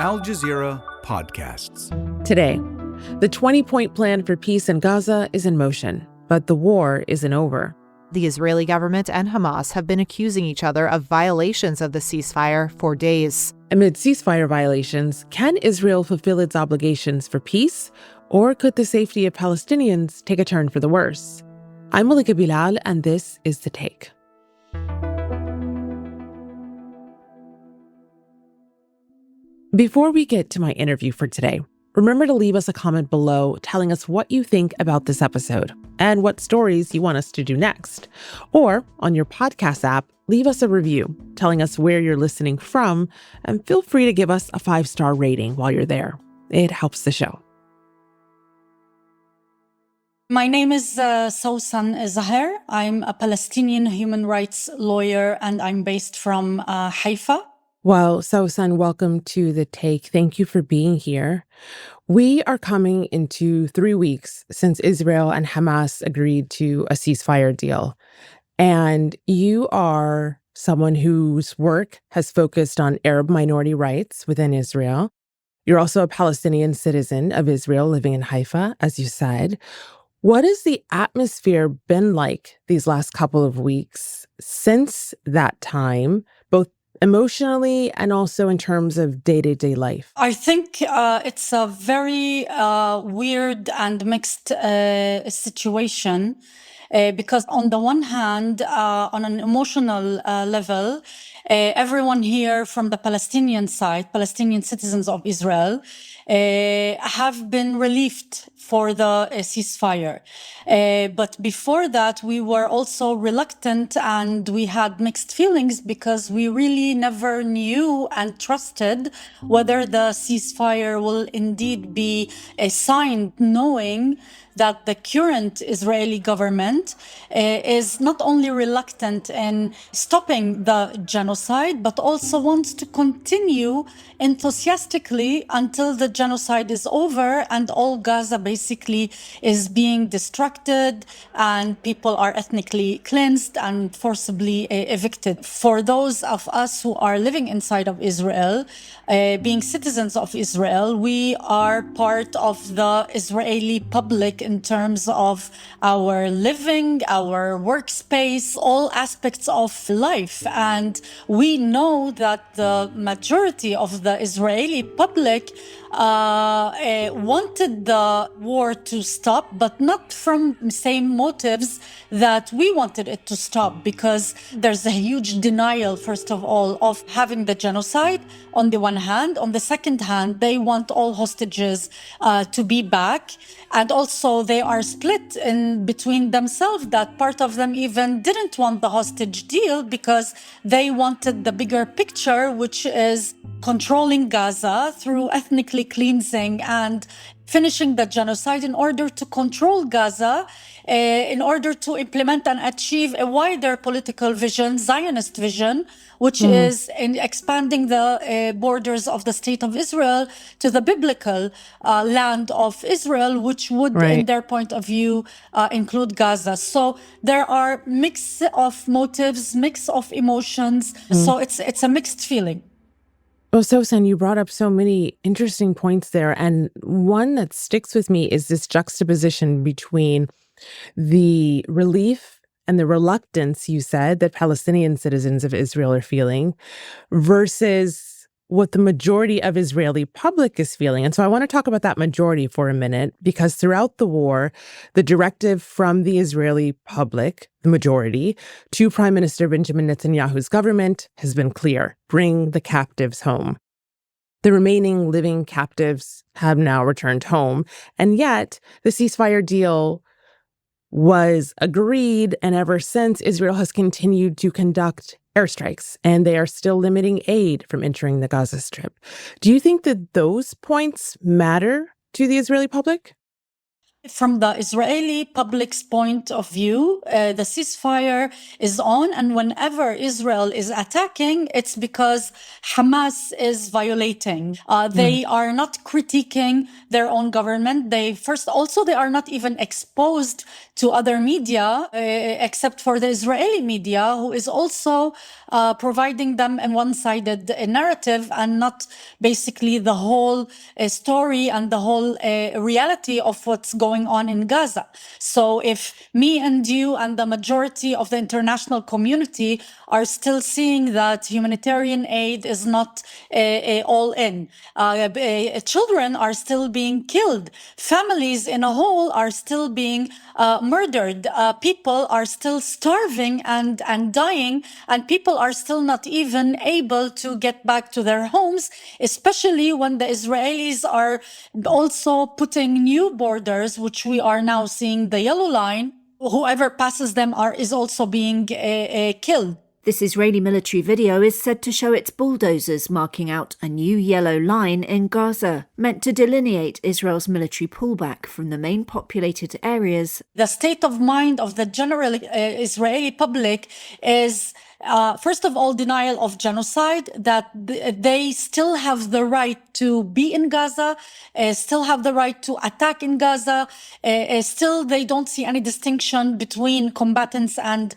Al Jazeera Podcasts. Today, the 20-point plan for peace in Gaza is in motion, but the war isn't over. The Israeli government and Hamas have been accusing each other of violations of the ceasefire for days. Amid ceasefire violations, can Israel fulfill its obligations for peace, or could the safety of Palestinians take a turn for the worse? I'm Malika Bilal, and this is The Take. Before we get to my interview for today, remember to leave us a comment below telling us what you think about this episode and what stories you want us to do next. Or on your podcast app, leave us a review telling us where you're listening from, and feel free to give us a 5-star rating while you're there. It helps the show. My name is Sawsan Zaher. I'm a Palestinian human rights lawyer, and I'm based from Haifa. Well, Sawsan, welcome to The Take. Thank you for being here. We are coming into 3 weeks since Israel and Hamas agreed to a ceasefire deal. And you are someone whose work has focused on Arab minority rights within Israel. You're also a Palestinian citizen of Israel living in Haifa, as you said. What has the atmosphere been like these last couple of weeks since that time, both emotionally and also in terms of day-to-day life? I think it's a very weird and mixed situation because on the one hand, on an emotional level, everyone here from the Palestinian side, Palestinian citizens of Israel, have been relieved for the ceasefire. But before that, we were also reluctant and we had mixed feelings because we really never knew and trusted whether the ceasefire will indeed be signed, knowing that the current Israeli government is not only reluctant in stopping the genocide, but also wants to continue enthusiastically until the genocide is over and all Gaza basically is being destructed and people are ethnically cleansed and forcibly evicted. For those of us who are living inside of Israel, being citizens of Israel, we are part of the Israeli public in terms of our living, our workspace, all aspects of life. And we know that the majority of the Israeli public wanted the war to stop, but not from the same motives that we wanted it to stop, because there's a huge denial, first of all, of having the genocide on the one hand. On the second hand, they want all hostages to be back. And also they are split in between themselves, that part of them even didn't want the hostage deal because they wanted the bigger picture, which is controlling Gaza through ethnically cleansing and finishing the genocide in order to control Gaza, in order to implement and achieve a wider political vision, Zionist vision, which is in expanding the borders of the state of Israel to the biblical land of Israel, which would, in their point of view, include Gaza. So there are mix of motives, mix of emotions. So it's a mixed feeling. Well, Sawsan, you brought up so many interesting points there. And one that sticks with me is this juxtaposition between the relief and the reluctance, you said, that Palestinian citizens of Israel are feeling versus what the majority of Israeli public is feeling. And so I want to talk about that majority for a minute, because throughout the war, the directive from the Israeli public, the majority, to Prime Minister Benjamin Netanyahu's government has been clear: bring the captives home. The remaining living captives have now returned home. And yet the ceasefire deal was agreed, and ever since, Israel has continued to conduct airstrikes, and they are still limiting aid from entering the Gaza Strip. Do you think that those points matter to the Israeli public? From the Israeli public's point of view, the ceasefire is on, and whenever Israel is attacking, it's because Hamas is violating. They are not critiquing their own government. They are not even exposed to other media, except for the Israeli media, who is also providing them a one-sided narrative and not basically the whole story and the whole reality of what's going on in Gaza. So if me and you and the majority of the international community are still seeing that humanitarian aid is not all in, children are still being killed, families in a whole are still being murdered, people are still starving and dying, and people are still not even able to get back to their homes, especially when the Israelis are also putting new borders, which we are now seeing the yellow line. Whoever passes them is also being killed. This Israeli military video is said to show its bulldozers marking out a new yellow line in Gaza, meant to delineate Israel's military pullback from the main populated areas. The state of mind of the general Israeli public is, first of all, denial of genocide, that they still have the right to be in Gaza, still have the right to attack in Gaza, still they don't see any distinction between combatants and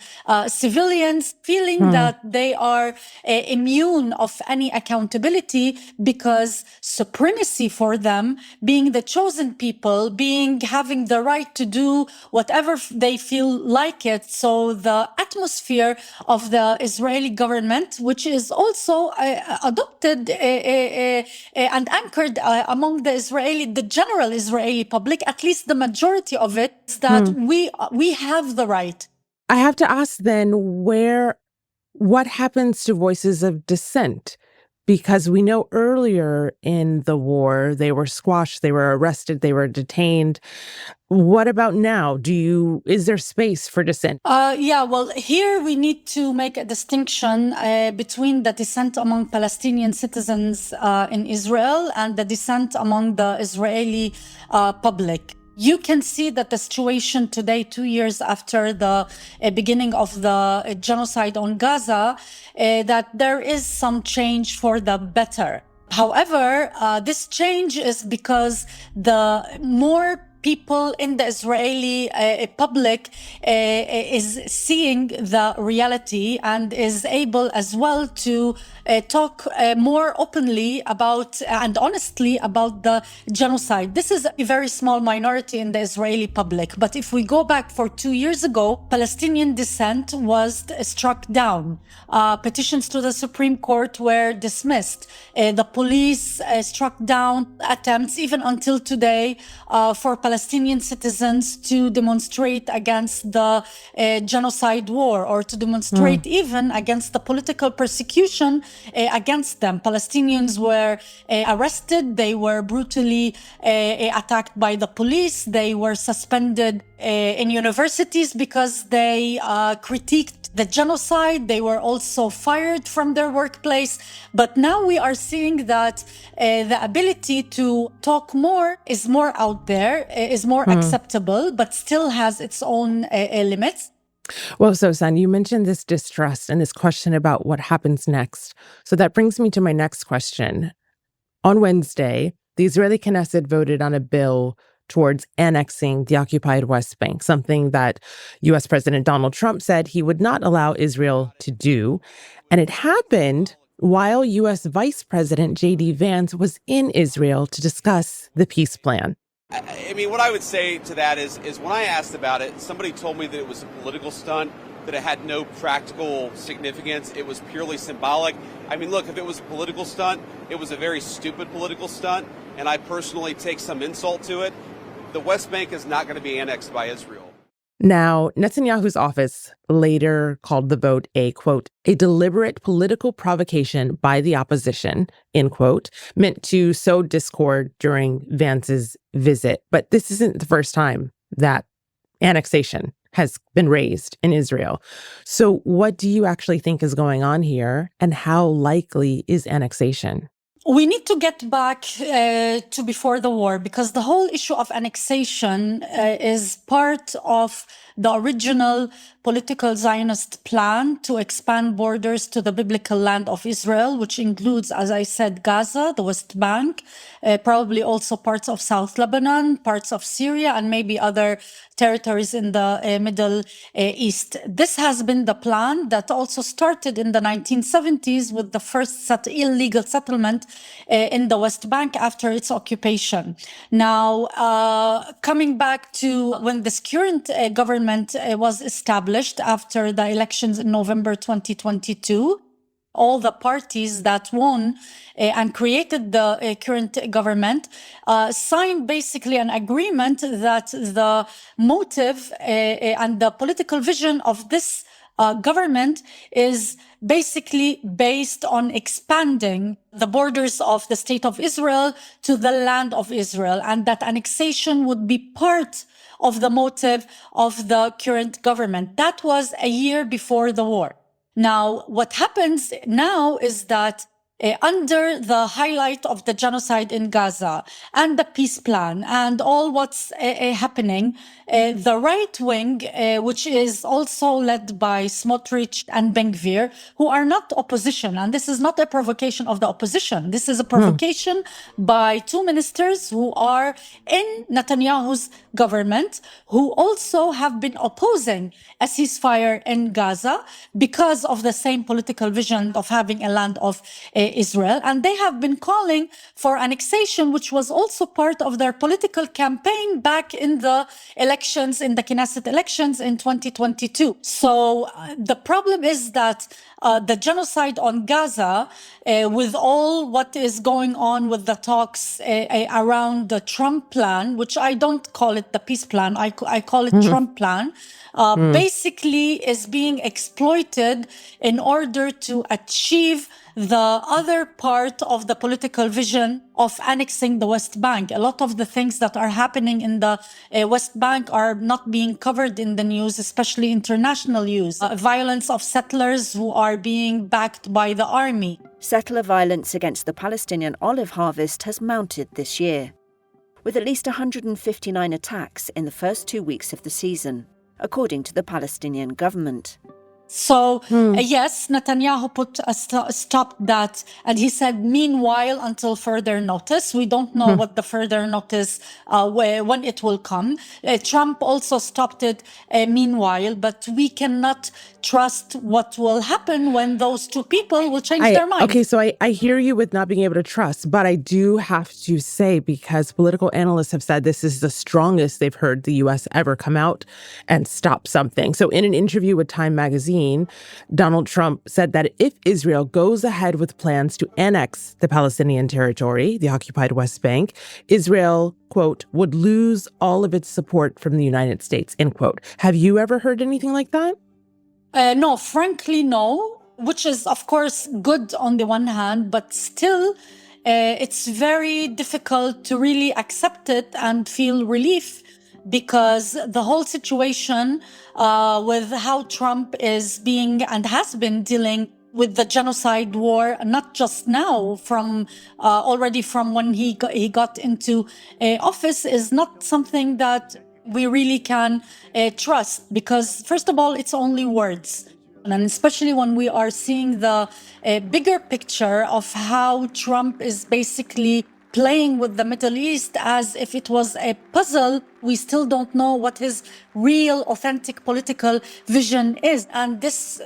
civilians, feeling that they are immune of any accountability because supremacy for them, being the chosen people, having the right to do whatever they feel like it. So the atmosphere of the Israeli government, which is also adopted and anchored among the general Israeli public, at least the majority of it, is that we have the right. I have to ask then, what happens to voices of dissent? Because we know earlier in the war, they were squashed, they were arrested, they were detained. What about now? Is there space for dissent? Well, here we need to make a distinction between the dissent among Palestinian citizens in Israel and the dissent among the Israeli public. You can see that the situation today, 2 years after the beginning of the genocide on Gaza, that there is some change for the better. However, this change is because the more people in the Israeli public is seeing the reality and is able as well to talk more openly about and honestly about the genocide. This is a very small minority in the Israeli public. But if we go back for 2 years ago, Palestinian dissent was struck down. Petitions to the Supreme Court were dismissed. The police struck down attempts, even until today, for Palestinian citizens to demonstrate against the genocide war or to demonstrate even against the political persecution against them. Palestinians were arrested, they were brutally attacked by the police, they were suspended in universities because they critiqued the genocide. They were also fired from their workplace. But now we are seeing that the ability to talk more is more out there, is more acceptable, but still has its own limits. Well, Sawsan, you mentioned this distrust and this question about what happens next. So that brings me to my next question. On Wednesday, the Israeli Knesset voted on a bill towards annexing the occupied West Bank, something that U.S. President Donald Trump said he would not allow Israel to do. And it happened while U.S. Vice President J.D. Vance was in Israel to discuss the peace plan. I mean, what I would say to that is when I asked about it, somebody told me that it was a political stunt, that it had no practical significance. It was purely symbolic. I mean, look, if it was a political stunt, it was a very stupid political stunt, and I personally take some insult to it. The West Bank is not going to be annexed by Israel. Now, Netanyahu's office later called the vote a, quote, a deliberate political provocation by the opposition, end quote, meant to sow discord during Vance's visit. But this isn't the first time that annexation has been raised in Israel. So what do you actually think is going on here, and how likely is annexation? We need to get back to before the war, because the whole issue of annexation is part of the original political Zionist plan to expand borders to the biblical land of Israel, which includes, as I said, Gaza, the West Bank, probably also parts of South Lebanon, parts of Syria, and maybe other territories in the Middle East. This has been the plan that also started in the 1970s with the first illegal settlement in the West Bank after its occupation. Now, coming back to when this current government was established after the elections in November 2022, all the parties that won and created the current government signed basically an agreement that the motive and the political vision of this government is basically based on expanding the borders of the state of Israel to the land of Israel, and that annexation would be part of the motive of the current government. That was a year before the war. Now, what happens now is that under the highlight of the genocide in Gaza and the peace plan and all what's happening, the right wing, which is also led by Smotrich and Ben Gvir, who are not opposition, and this is not a provocation of the opposition. This is a provocation by two ministers who are in Netanyahu's government, who also have been opposing a ceasefire in Gaza because of the same political vision of having a land of Israel. And they have been calling for annexation, which was also part of their political campaign back in the elections, in the Knesset elections in 2022. So the problem is that the genocide on Gaza, with all what is going on with the talks around the Trump plan, which I don't call it the peace plan, I call it Trump plan, basically is being exploited in order to achieve the other part of the political vision of annexing the West Bank. A lot of the things that are happening in the West Bank are not being covered in the news, especially international news. Violence of settlers who are being backed by the army. Settler violence against the Palestinian olive harvest has mounted this year, with at least 159 attacks in the first 2 weeks of the season, according to the Palestinian government. So, yes, Netanyahu put a stop that, and he said, meanwhile, until further notice. We don't know what the further notice, when it will come. Trump also stopped it meanwhile, but we cannot trust what will happen when those two people will change their mind. Okay, so I hear you with not being able to trust, but I do have to say, because political analysts have said this is the strongest they've heard the U.S. ever come out and stop something. So in an interview with Time magazine, Donald Trump said that if Israel goes ahead with plans to annex the Palestinian territory, the occupied West Bank, Israel, quote, would lose all of its support from the United States, end quote. Have you ever heard anything like that? No, frankly, no, which is, of course, good on the one hand, but still, it's very difficult to really accept it and feel relief, because the whole situation with how Trump is being and has been dealing with the genocide war, not just now, from already from when he got into office, is not something that we really can trust, because first of all, it's only words. And especially when we are seeing the bigger picture of how Trump is basically playing with the Middle East as if it was a puzzle, we still don't know what his real, authentic political vision is. And this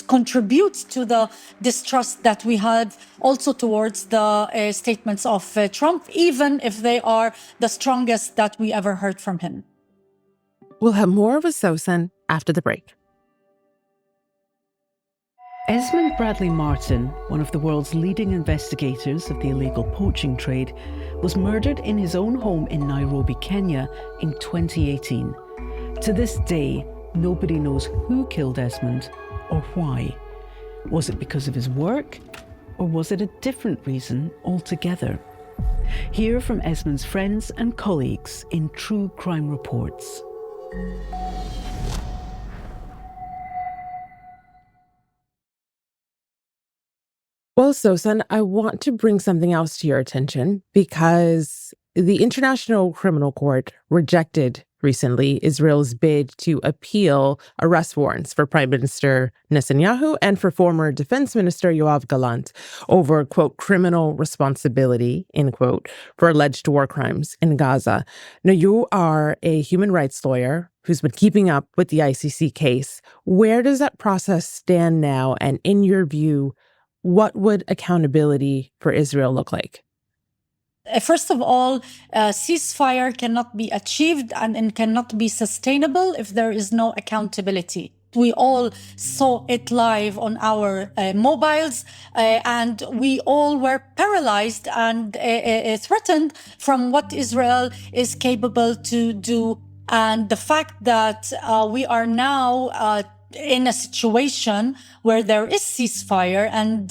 contributes to the distrust that we have also towards the statements of Trump, even if they are the strongest that we ever heard from him. We'll have more with Sawsan after the break. Esmond Bradley Martin, one of the world's leading investigators of the illegal poaching trade, was murdered in his own home in Nairobi, Kenya in 2018. To this day, nobody knows who killed Esmond or why. Was it because of his work, or was it a different reason altogether? Hear from Esmond's friends and colleagues in True Crime Reports. Well, Sawsan, I want to bring something else to your attention because the International Criminal Court rejected recently Israel's bid to appeal arrest warrants for Prime Minister Netanyahu and for former Defense Minister Yoav Gallant over, quote, criminal responsibility, end quote, for alleged war crimes in Gaza. Now, you are a human rights lawyer who's been keeping up with the ICC case. Where does that process stand now? And in your view, what would accountability for Israel look like? First of all, ceasefire cannot be achieved and cannot be sustainable if there is no accountability. We all saw it live on our mobiles, and we all were paralyzed and threatened from what Israel is capable to do. And the fact that we are now in a situation where there is ceasefire and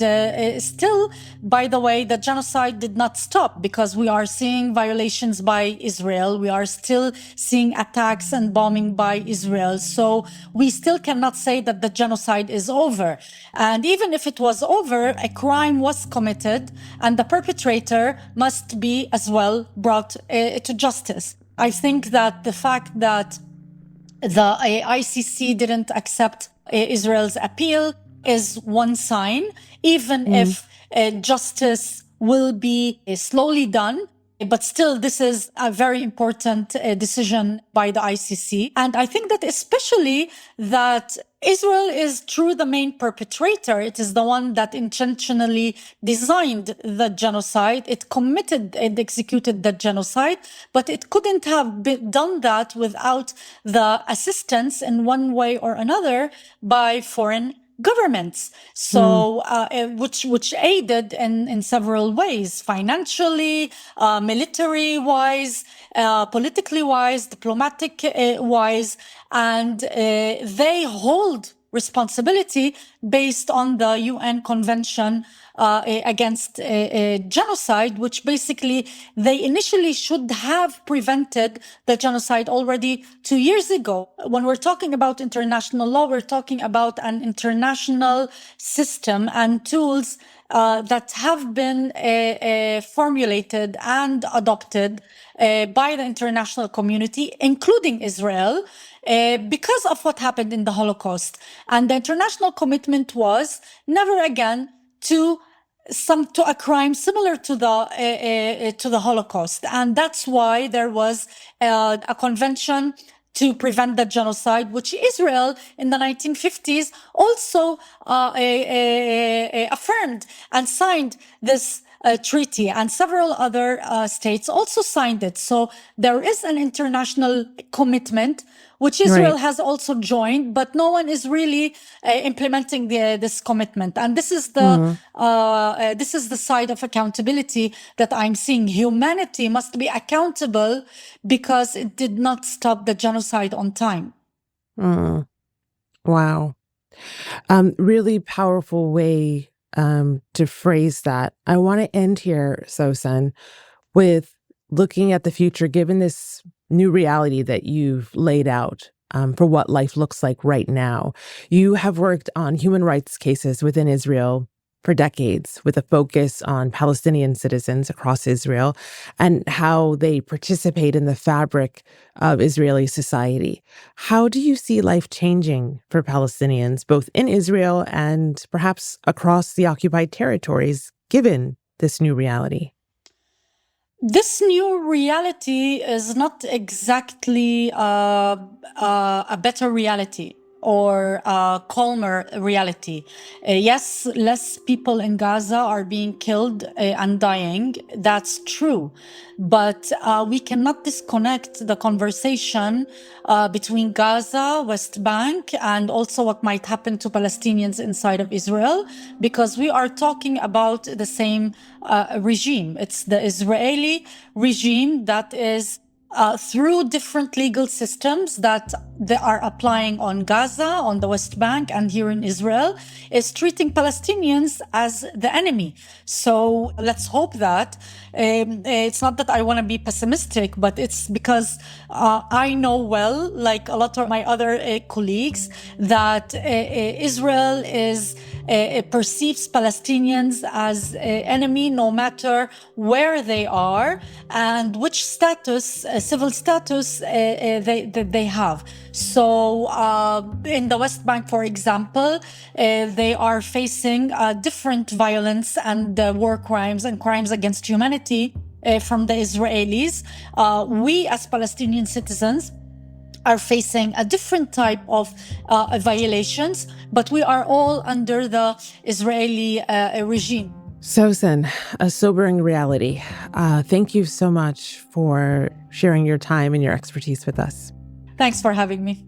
still, by the way, the genocide did not stop because we are seeing violations by Israel. We are still seeing attacks and bombing by Israel. So we still cannot say that the genocide is over. And even if it was over, a crime was committed and the perpetrator must be as well brought to justice. I think that the fact that the ICC didn't accept Israel's appeal is one sign, even if justice will be slowly done. But still, this is a very important decision by the ICC. And I think that especially that Israel is true the main perpetrator. It is the one that intentionally designed the genocide. It committed and executed the genocide, but it couldn't have done that without the assistance in one way or another by foreign governments. So, which aided in several ways, financially, military wise, politically wise, diplomatic wise, and they hold responsibility based on the UN Convention against genocide, which basically they initially should have prevented the genocide already 2 years ago. When we're talking about international law, we're talking about an international system and tools that have been formulated and adopted by the international community, including Israel, because of what happened in the Holocaust. And the international commitment was never again to a crime similar to the Holocaust. And that's why there was a convention to prevent the genocide, which Israel in the 1950s also affirmed and signed this treaty, and several other states also signed it. So there is an international commitment, which Israel has also joined, but no one is really implementing this commitment. And this is the side of accountability that I'm seeing. Humanity must be accountable because it did not stop the genocide on time. Wow. Really powerful way to phrase that. I want to end here, Sawsan, with looking at the future, given this new reality that you've laid out for what life looks like right now. You have worked on human rights cases within Israel for decades, with a focus on Palestinian citizens across Israel and how they participate in the fabric of Israeli society. How do you see life changing for Palestinians, both in Israel and perhaps across the occupied territories, given this new reality? This new reality is not exactly a better reality or a calmer reality. Yes, less people in Gaza are being killed and dying. That's true. But we cannot disconnect the conversation between Gaza, West Bank, and also what might happen to Palestinians inside of Israel, because we are talking about the same regime. It's the Israeli regime that is through different legal systems that they are applying on Gaza, on the West Bank, and here in Israel, is treating Palestinians as the enemy. So let's hope that it's not that I want to be pessimistic, but it's because I know well, like a lot of my other colleagues, that Israel perceives Palestinians as enemy no matter where they are and which status, civil status they have. So in the West Bank, for example, they are facing different violence and war crimes and crimes against humanity from the Israelis. We as Palestinian citizens are facing a different type of violations, but we are all under the Israeli regime. Sawsan, a sobering reality. Thank you so much for sharing your time and your expertise with us. Thanks for having me.